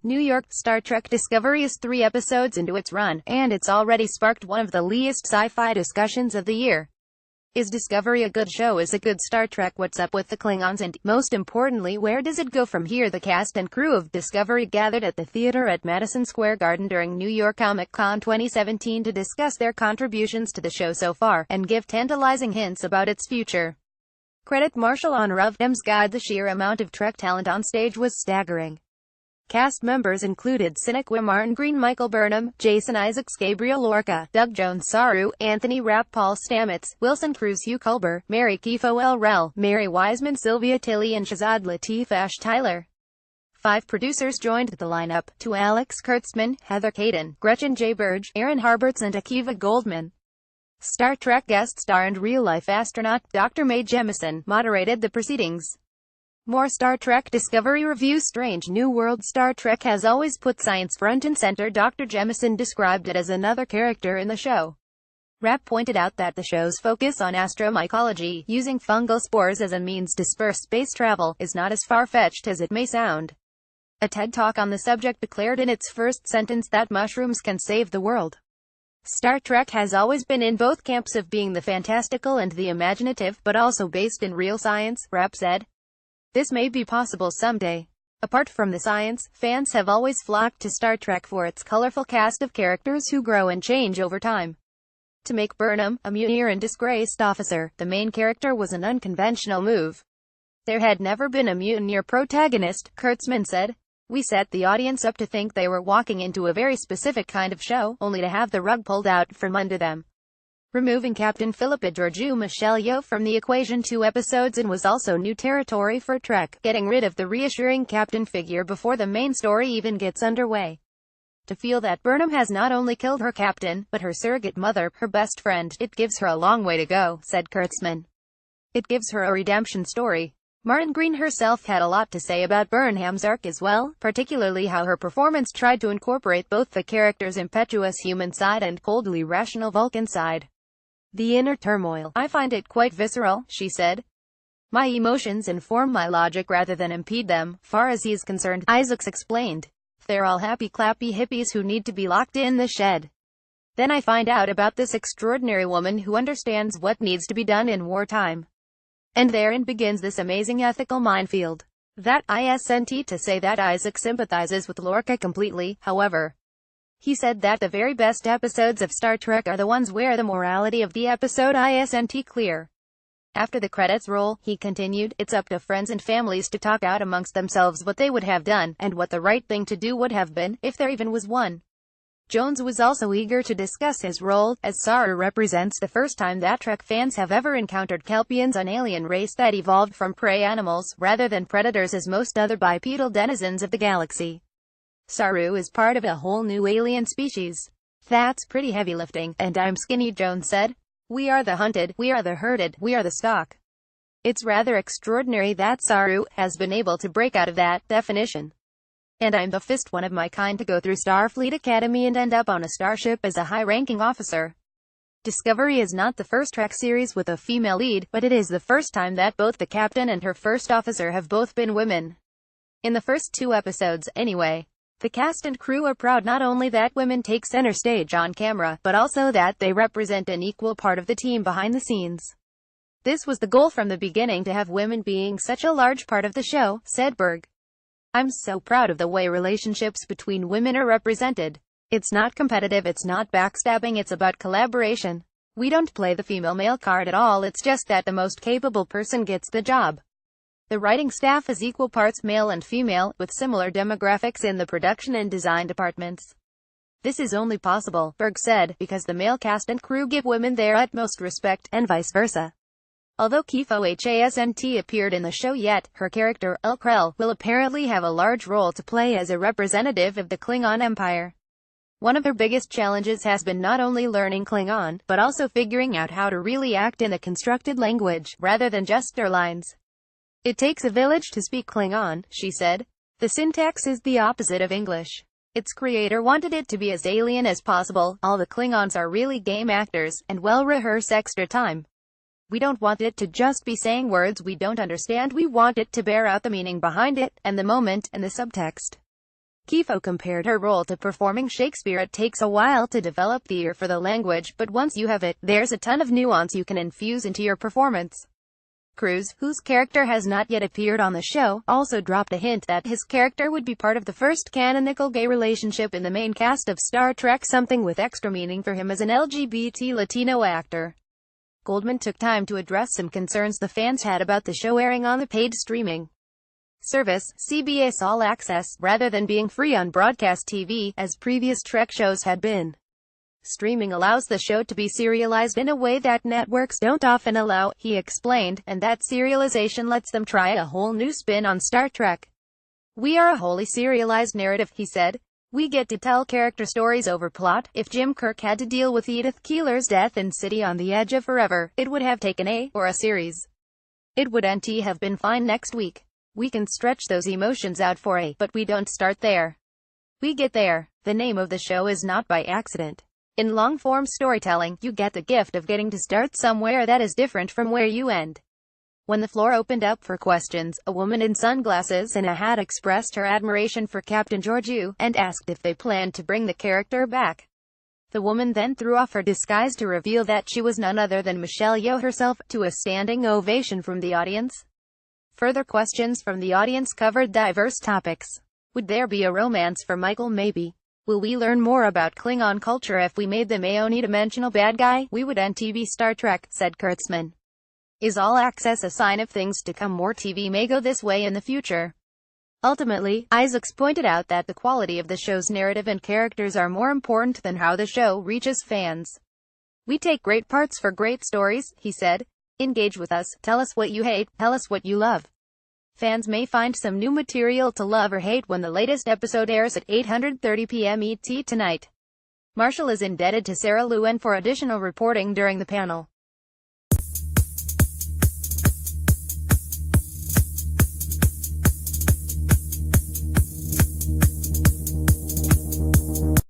New York. Star Trek Discovery is 3 episodes into its run, and it's already sparked one of the least sci-fi discussions of the year. Is Discovery a good show? Is a good Star Trek? What's up with the Klingons? And, most importantly, where does it go from here? The cast and crew of Discovery gathered at the theater at Madison Square Garden during New York Comic Con 2017 to discuss their contributions to the show so far, and give tantalizing hints about its future. Credit Marshall Honor of M's Guide. The sheer amount of Trek talent on stage was staggering. Cast members included Sinequa Martin Green, Michael Burnham, Jason Isaacs, Gabriel Lorca, Doug Jones, Saru, Anthony Rapp, Paul Stamets, Wilson Cruz, Hugh Culber, Mary Kifo El Rel, Mary Wiseman, Sylvia Tilly, and Shazad Latif. Ash Tyler. 5 producers joined the lineup, to Alex Kurtzman, Heather Caden, Gretchen J. Burge, Aaron Harberts, and Akiva Goldman. Star Trek guest star and real-life astronaut, Dr. Mae Jemison, moderated the proceedings. More Star Trek Discovery review. Strange New World. Star Trek has always put science front and center. Dr. Jemison described it as another character in the show. Rapp pointed out that the show's focus on astromycology, using fungal spores as a means to spur space travel, is not as far-fetched as it may sound. A TED Talk on the subject declared in its first sentence that mushrooms can save the world. Star Trek has always been in both camps of being the fantastical and the imaginative, but also based in real science, Rapp said. This may be possible someday. Apart from the science, fans have always flocked to Star Trek for its colorful cast of characters who grow and change over time. To make Burnham, a mutineer and disgraced officer, the main character was an unconventional move. There had never been a mutineer protagonist, Kurtzman said. We set the audience up to think they were walking into a very specific kind of show, only to have the rug pulled out from under them. Removing Captain Philippa Georgiou Michelle Yeoh from the equation 2 episodes in was also new territory for Trek, getting rid of the reassuring captain figure before the main story even gets underway. To feel that Burnham has not only killed her captain, but her surrogate mother, her best friend, it gives her a long way to go, said Kurtzman. It gives her a redemption story. Martin Green herself had a lot to say about Burnham's arc as well, particularly how her performance tried to incorporate both the character's impetuous human side and coldly rational Vulcan side. The inner turmoil. I find it quite visceral, she said. My emotions inform my logic rather than impede them, far as he is concerned, Isaacs explained. They're all happy-clappy hippies who need to be locked in the shed. Then I find out about this extraordinary woman who understands what needs to be done in wartime. And therein begins this amazing ethical minefield. That isn't to say that Isaac sympathizes with Lorca completely, however. He said that the very best episodes of Star Trek are the ones where the morality of the episode isn't clear. After the credits roll, he continued, it's up to friends and families to talk out amongst themselves what they would have done, and what the right thing to do would have been, if there even was one. Jones was also eager to discuss his role, as Saru represents the first time that Trek fans have ever encountered Kelpians, an alien race that evolved from prey animals, rather than predators as most other bipedal denizens of the galaxy. Saru is part of a whole new alien species. That's pretty heavy lifting, and I'm skinny, Jones said. We are the hunted, we are the herded, we are the stock. It's rather extraordinary that Saru has been able to break out of that definition. And I'm the first one of my kind to go through Starfleet Academy and end up on a starship as a high-ranking officer. Discovery is not the first Trek series with a female lead, but it is the first time that both the captain and her first officer have both been women. In the first 2 episodes, anyway. The cast and crew are proud not only that women take center stage on camera, but also that they represent an equal part of the team behind the scenes. This was the goal from the beginning, to have women being such a large part of the show, said Berg. I'm so proud of the way relationships between women are represented. It's not competitive, it's not backstabbing, it's about collaboration. We don't play the female-male card at all, it's just that the most capable person gets the job. The writing staff is equal parts male and female, with similar demographics in the production and design departments. This is only possible, Berg said, because the male cast and crew give women their utmost respect, and vice versa. Although Kifo hasn't appeared in the show yet, her character, Ulkrel, will apparently have a large role to play as a representative of the Klingon Empire. One of her biggest challenges has been not only learning Klingon, but also figuring out how to really act in a constructed language, rather than just their lines. It takes a village to speak Klingon, she said. The syntax is the opposite of English. Its creator wanted it to be as alien as possible. All the Klingons are really game actors, and well-rehearsed extra time. We don't want it to just be saying words we don't understand, we want it to bear out the meaning behind it, and the moment, and the subtext. Kifo compared her role to performing Shakespeare. It takes a while to develop the ear for the language, but once you have it, there's a ton of nuance you can infuse into your performance. Cruz, whose character has not yet appeared on the show, also dropped a hint that his character would be part of the first canonical gay relationship in the main cast of Star Trek, something with extra meaning for him as an LGBT Latino actor. Goldman took time to address some concerns the fans had about the show airing on the paid streaming service, CBS All Access, rather than being free on broadcast TV, as previous Trek shows had been. Streaming allows the show to be serialized in a way that networks don't often allow, he explained, and that serialization lets them try a whole new spin on Star Trek. We are a wholly serialized narrative, he said. We get to tell character stories over plot. If Jim Kirk had to deal with Edith Keeler's death in City on the Edge of Forever, it would have taken a series. It wouldn't have been fine next week. We can stretch those emotions out for but we don't start there. We get there. The name of the show is not by accident. In long-form storytelling, you get the gift of getting to start somewhere that is different from where you end. When the floor opened up for questions, a woman in sunglasses and a hat expressed her admiration for Captain Georgiou, and asked if they planned to bring the character back. The woman then threw off her disguise to reveal that she was none other than Michelle Yeoh herself, to a standing ovation from the audience. Further questions from the audience covered diverse topics. Would there be a romance for Michael? Maybe. Will we learn more about Klingon culture if we made them a unidimensional bad guy? We wouldn't be Star Trek, said Kurtzman. Is All Access a sign of things to come? More TV may go this way in the future. Ultimately, Isaacs pointed out that the quality of the show's narrative and characters are more important than how the show reaches fans. We take great parts for great stories, he said. Engage with us, tell us what you hate, tell us what you love. Fans may find some new material to love or hate when the latest episode airs at 8:30 p.m. ET tonight. Marshall is indebted to Sarah Lewin for additional reporting during the panel.